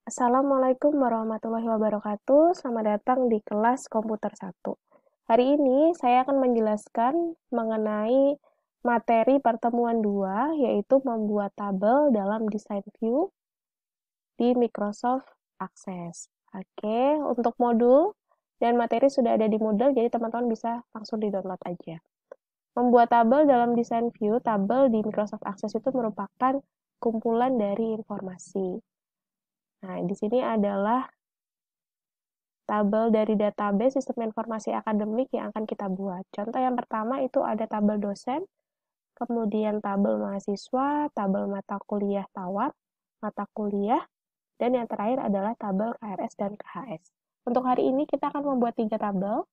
Assalamualaikum warahmatullahi wabarakatuh. Selamat datang di kelas Komputer 1. Hari ini saya akan menjelaskan mengenai materi pertemuan 2, yaitu membuat tabel dalam Design View di Microsoft Access. Oke, untuk modul dan materi sudah ada di Moodle, jadi teman-teman bisa langsung di-download aja. Membuat tabel dalam Design View, tabel di Microsoft Access itu merupakan kumpulan dari informasi. Nah, di sini adalah tabel dari database sistem informasi akademik yang akan kita buat. Contoh yang pertama itu ada tabel dosen, kemudian tabel mahasiswa, tabel mata kuliah tawar, mata kuliah, dan yang terakhir adalah tabel KRS dan KHS. Untuk hari ini kita akan membuat 3 tabel.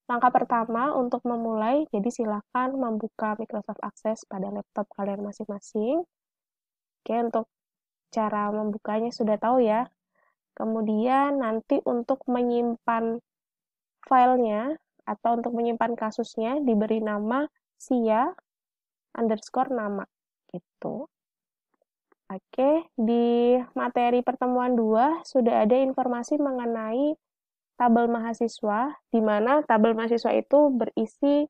Langkah pertama untuk memulai, jadi silakan membuka Microsoft Access pada laptop kalian masing-masing. Oke, untuk cara membukanya sudah tahu ya. Kemudian nanti untuk menyimpan filenya atau untuk menyimpan kasusnya diberi nama sia_nama gitu. Oke, di materi pertemuan 2 sudah ada informasi mengenai tabel mahasiswa, di mana tabel mahasiswa itu berisi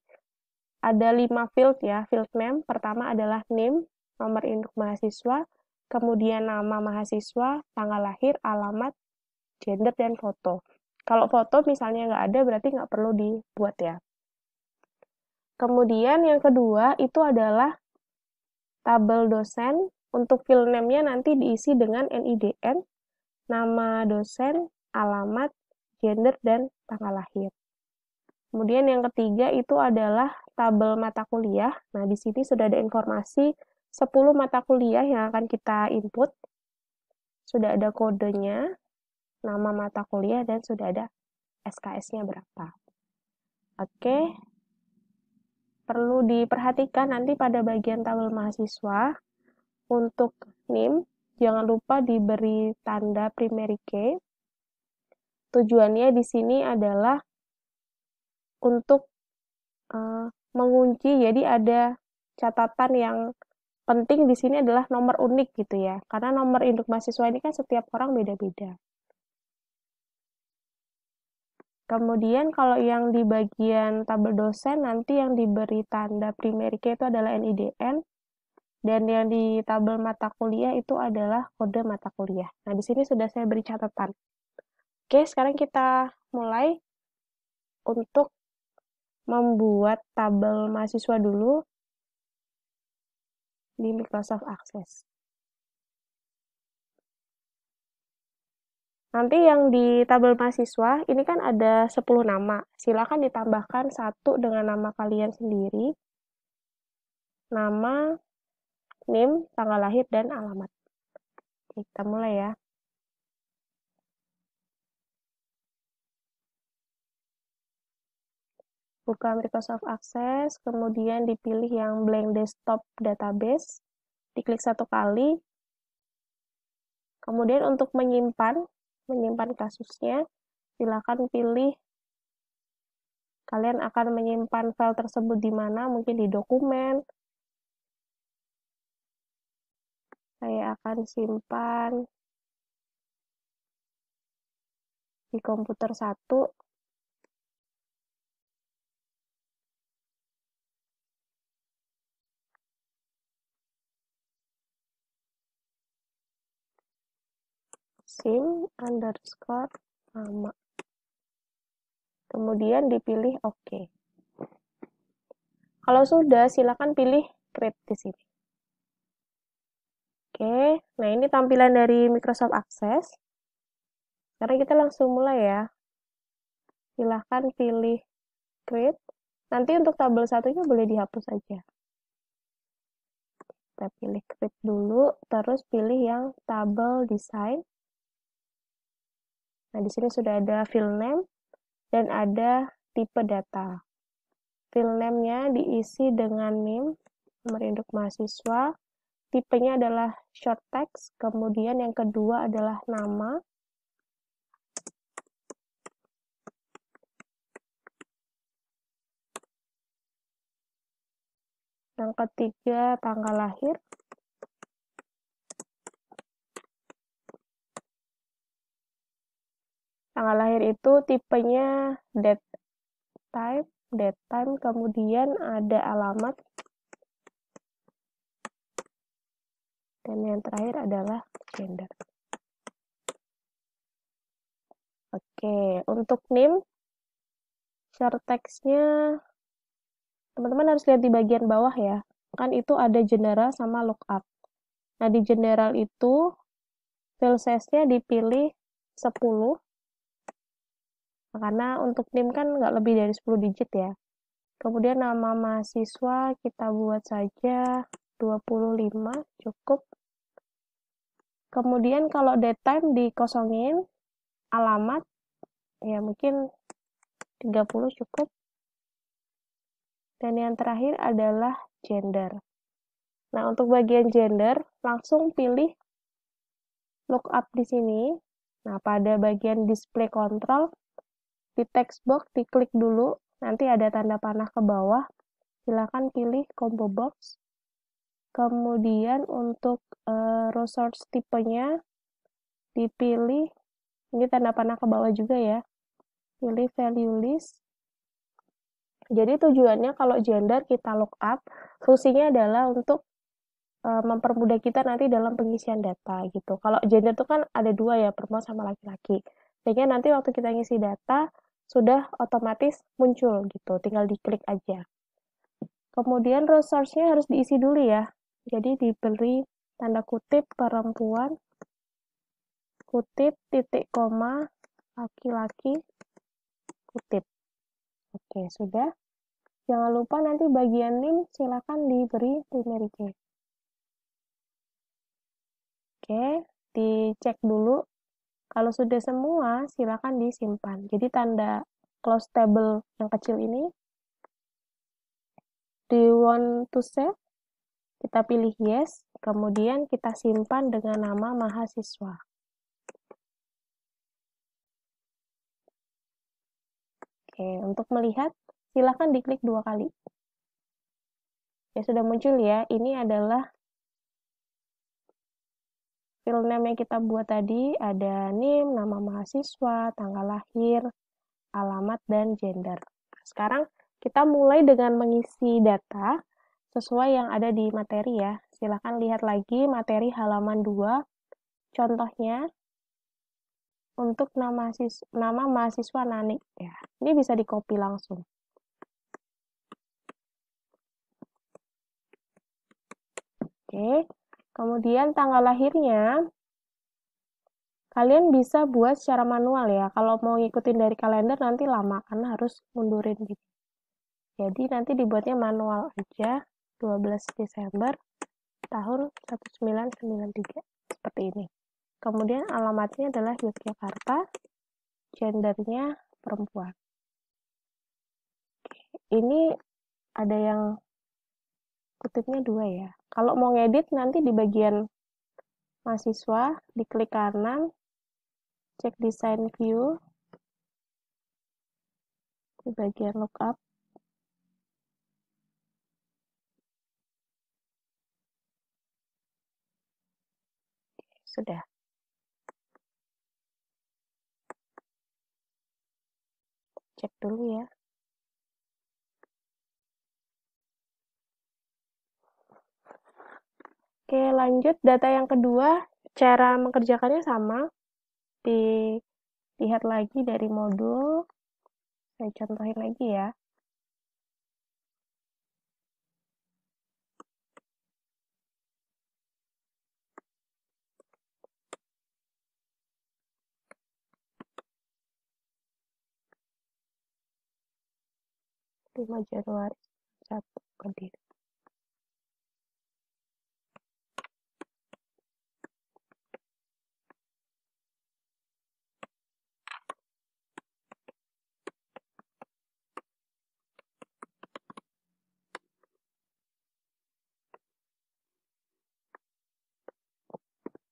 ada 5 field ya, field name. Pertama adalah name, nomor induk mahasiswa, kemudian nama mahasiswa, tanggal lahir, alamat, gender, dan foto. Kalau foto misalnya nggak ada, berarti nggak perlu dibuat ya. Kemudian yang kedua itu adalah tabel dosen. Untuk field name-nya nanti diisi dengan NIDN, nama dosen, alamat, gender, dan tanggal lahir. Kemudian yang ketiga itu adalah tabel mata kuliah. Nah, di sini sudah ada informasi 10 mata kuliah yang akan kita input. Sudah ada kodenya, nama mata kuliah, dan sudah ada SKS-nya berapa. Oke, perlu diperhatikan nanti pada bagian tabel mahasiswa, untuk NIM, jangan lupa diberi tanda primary key. Tujuannya di sini adalah untuk mengunci, jadi ada catatan yang penting di sini adalah nomor unik gitu ya, karena nomor induk mahasiswa ini kan setiap orang beda-beda. Kemudian kalau yang di bagian tabel dosen, nanti yang diberi tanda primary key itu adalah NIDN, dan yang di tabel mata kuliah itu adalah kode mata kuliah. Nah, di sini sudah saya beri catatan. Oke, sekarang kita mulai untuk membuat tabel mahasiswa dulu di Microsoft Access. Nanti yang di tabel mahasiswa, ini kan ada 10 nama. Silakan ditambahkan 1 dengan nama kalian sendiri. Nama, NIM, tanggal lahir, dan alamat. Oke, kita mulai ya. Buka Microsoft Access, kemudian dipilih yang blank desktop database. Diklik 1 kali. Kemudian untuk menyimpan kasusnya, silakan pilih kalian akan menyimpan file tersebut di mana, mungkin di dokumen. Saya akan simpan di komputer 1. sim_nama. Kemudian dipilih OK. Kalau sudah, silakan pilih create di sini. Oke, nah ini tampilan dari Microsoft Access. Sekarang kita langsung mulai ya. Silakan pilih create. Nanti untuk tabel satunya boleh dihapus aja. Kita pilih create dulu, terus pilih yang tabel design. Nah, di sini sudah ada field name dan ada tipe data. Field name-nya diisi dengan name, nomor induk mahasiswa, tipenya adalah short text, kemudian yang kedua adalah nama, yang ketiga tanggal lahir, Tanggal lahir itu tipenya date time, kemudian ada alamat, dan yang terakhir adalah gender. Oke, untuk NIM, share text-nya teman-teman harus lihat di bagian bawah ya. Kan itu ada general sama lookup. Nah, di general itu field size-nya dipilih 10. Karena untuk NIM kan nggak lebih dari 10 digit ya. Kemudian nama mahasiswa kita buat saja 25, cukup. Kemudian kalau date time dikosongin, alamat, ya mungkin 30 cukup. Dan yang terakhir adalah gender. Nah, untuk bagian gender, langsung pilih lookup di sini. Nah, pada bagian display control, di text box diklik dulu, nanti ada tanda panah ke bawah. Silakan pilih combo box. Kemudian untuk resource tipenya dipilih, ini tanda panah ke bawah juga ya. Pilih value list. Jadi tujuannya kalau gender kita lookup, fungsinya adalah untuk mempermudah kita nanti dalam pengisian data gitu. Kalau gender itu kan ada dua ya, perempuan sama laki-laki. Sehingga nanti waktu kita ngisi data, sudah otomatis muncul gitu, tinggal diklik aja. Kemudian resource-nya harus diisi dulu ya. Jadi diberi tanda kutip perempuan, kutip, titik koma, laki-laki, kutip. Oke, sudah. Jangan lupa nanti bagian NIM silakan diberi primary key. Oke, dicek dulu. Kalau sudah semua, silakan disimpan. Jadi tanda close table yang kecil ini, do you want to save? Kita pilih yes, kemudian kita simpan dengan nama mahasiswa. Oke, untuk melihat, silakan diklik 2 kali. Ya, sudah muncul ya, ini adalah field name yang kita buat tadi, ada NIM, nama mahasiswa, tanggal lahir, alamat, dan gender. Sekarang kita mulai dengan mengisi data sesuai yang ada di materi ya. Silakan lihat lagi materi halaman 2. Contohnya untuk nama mahasiswa Nani ya. Ini bisa di-copy langsung. Oke. Kemudian tanggal lahirnya kalian bisa buat secara manual ya. Kalau mau ngikutin dari kalender nanti lama karena harus mundurin gitu. Jadi nanti dibuatnya manual aja. 12 Desember tahun 1993. Seperti ini. Kemudian alamatnya adalah Yogyakarta. Gendernya perempuan. Ini ada yang kutipnya 2 ya. Kalau mau ngedit nanti di bagian mahasiswa, diklik kanan, cek design view, di bagian lookup. Sudah. Cek dulu ya. Oke, lanjut data yang kedua. Cara mengerjakannya sama. Dilihat lagi dari modul. Saya contohin lagi ya. Januari 1 Kediri.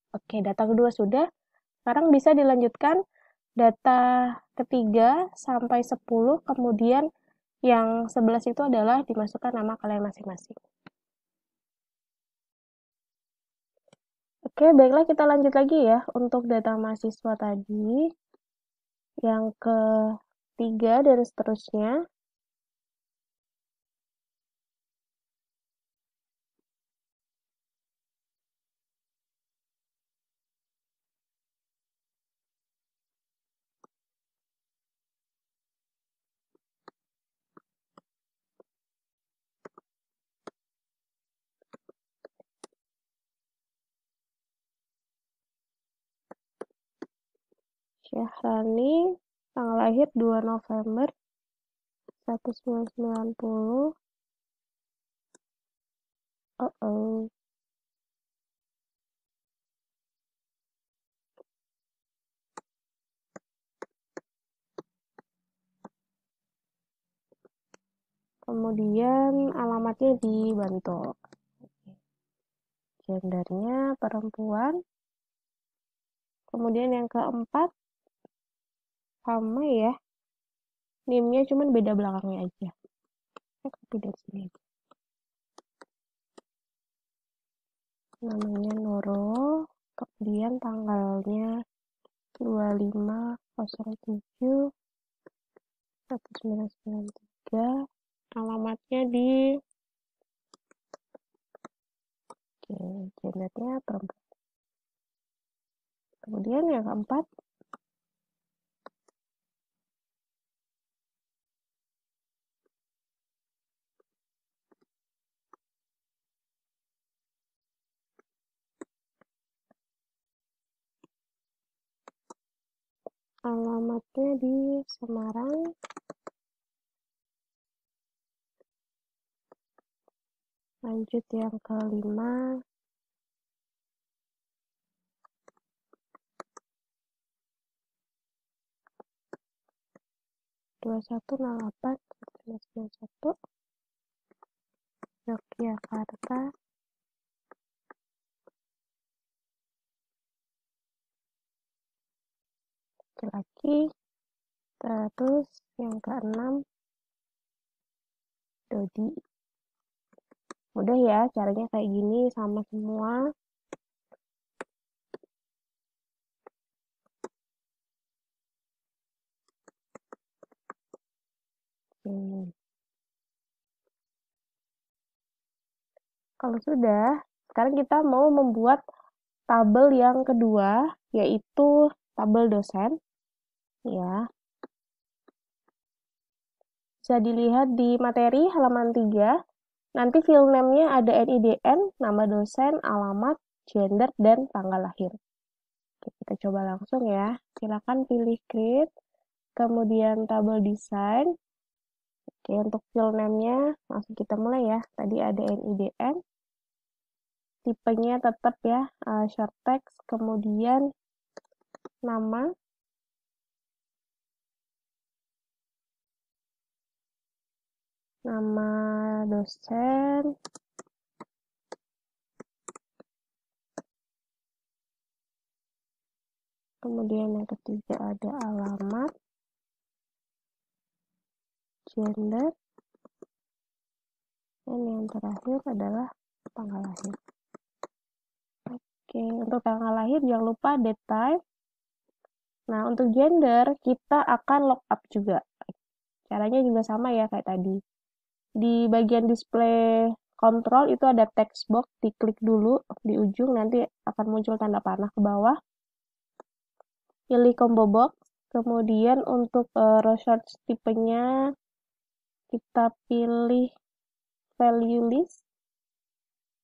Oke, data kedua sudah. Sekarang bisa dilanjutkan data ketiga sampai 10, kemudian yang 11 itu adalah dimasukkan nama kalian masing-masing. Oke, baiklah kita lanjut lagi ya untuk data mahasiswa tadi. yang ketiga dan seterusnya. Syahrani, tanggal lahir 2 November 1990. Oh. Kemudian alamatnya di Bantul. Gendernya perempuan. Kemudian yang keempat, sama ya. NIM-nya cuman beda belakangnya aja. Saya copy dari sini aja. Namanya Nurul. Kemudian tanggalnya 25/07/1993. Alamatnya di gendernya perempuan. Kemudian yang keempat, alamatnya di Semarang. Lanjut yang kelima, (21/08/1991) Yogyakarta. Laki-laki. Terus yang keenam, Dodi. Mudah ya, caranya kayak gini, sama semua. Kalau sudah, sekarang kita mau membuat tabel yang kedua, yaitu tabel dosen. Ya. Bisa dilihat di materi halaman 3. Nanti file name-nya ada NIDN, nama dosen, alamat, gender, dan tanggal lahir. Oke, kita coba langsung ya. Silakan pilih create, kemudian tabel design. Oke, untuk file name-nya langsung kita mulai ya. Tadi ada NIDN. Tipenya tetap ya, short text, kemudian nama, dosen, kemudian yang ketiga ada alamat, gender, dan yang terakhir adalah tanggal lahir. Oke, untuk tanggal lahir jangan lupa date type. Nah, untuk gender kita akan lookup juga. Caranya juga sama ya kayak tadi. Di bagian display kontrol itu ada text box, diklik dulu di ujung, nanti akan muncul tanda panah ke bawah. Pilih combo box, kemudian untuk research tipenya kita pilih value list,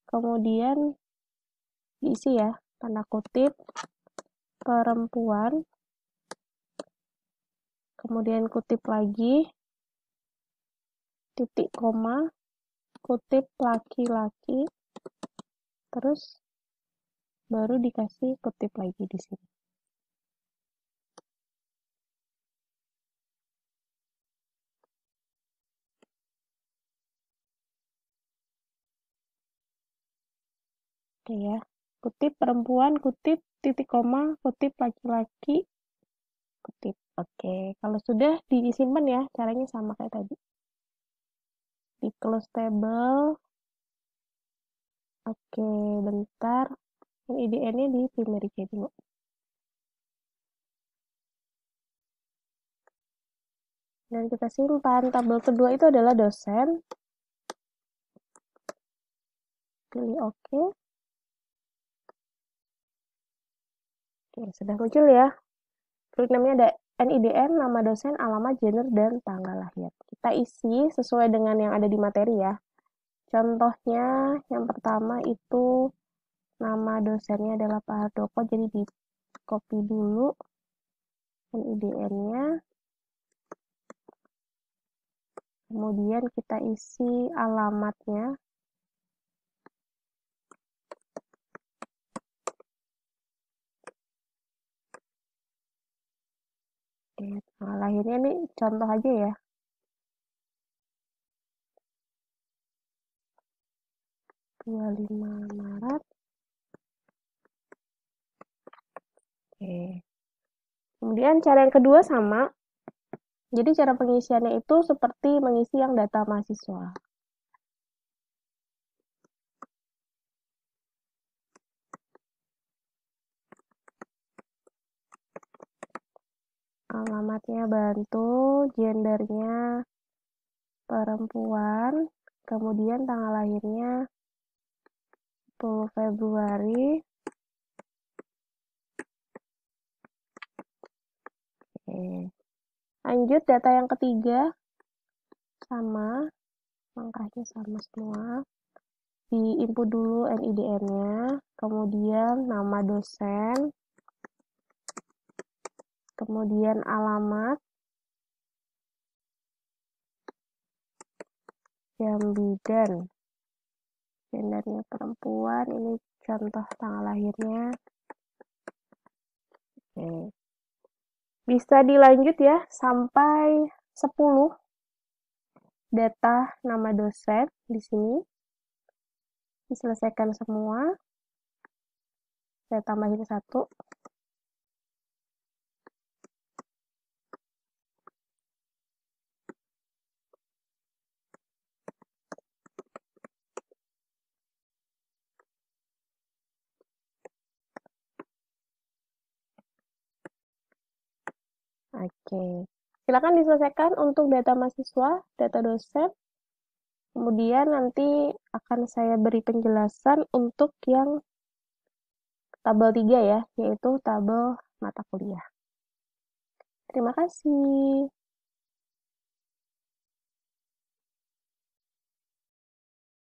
kemudian diisi ya, tanda kutip, perempuan, kemudian kutip lagi, titik koma, kutip laki-laki, terus baru dikasih kutip lagi di sini. Oke ya, kutip perempuan, kutip titik koma, kutip laki-laki, kutip. Oke, kalau sudah disimpan ya, caranya sama kayak tadi. Di close table. Oke, bentar. Ini IDN-nya di primary key dulu. Dan kita simpan. Tabel kedua itu adalah dosen. Pilih OK. Oke, sudah muncul ya. File name-nya ada NIDN, nama dosen, alamat, gender, dan tanggal lahir. Kita isi sesuai dengan yang ada di materi ya. Contohnya yang pertama itu nama dosennya adalah Pak Hardoko, jadi di copy dulu NIDN-nya. Kemudian kita isi alamatnya. Tanggal lahirnya nih contoh aja ya. Maret 25. Oke. Kemudian cara yang kedua sama. Jadi cara pengisiannya itu seperti mengisi yang data mahasiswa. Alamatnya bantu, gendernya perempuan, kemudian tanggal lahirnya 10 Februari. Oke. Lanjut data yang ketiga, sama, langkahnya sama semua. Di input dulu NIDN-nya, kemudian nama dosen, kemudian alamat, jam bidan, gendernya perempuan, ini contoh tanggal lahirnya. Oke. Bisa dilanjut ya sampai 10 data nama dosen di sini. Diselesaikan semua. Saya tambahin 1. Oke. Silakan diselesaikan untuk data mahasiswa, data dosen. Kemudian nanti akan saya beri penjelasan untuk yang tabel 3 ya, yaitu tabel mata kuliah. Terima kasih.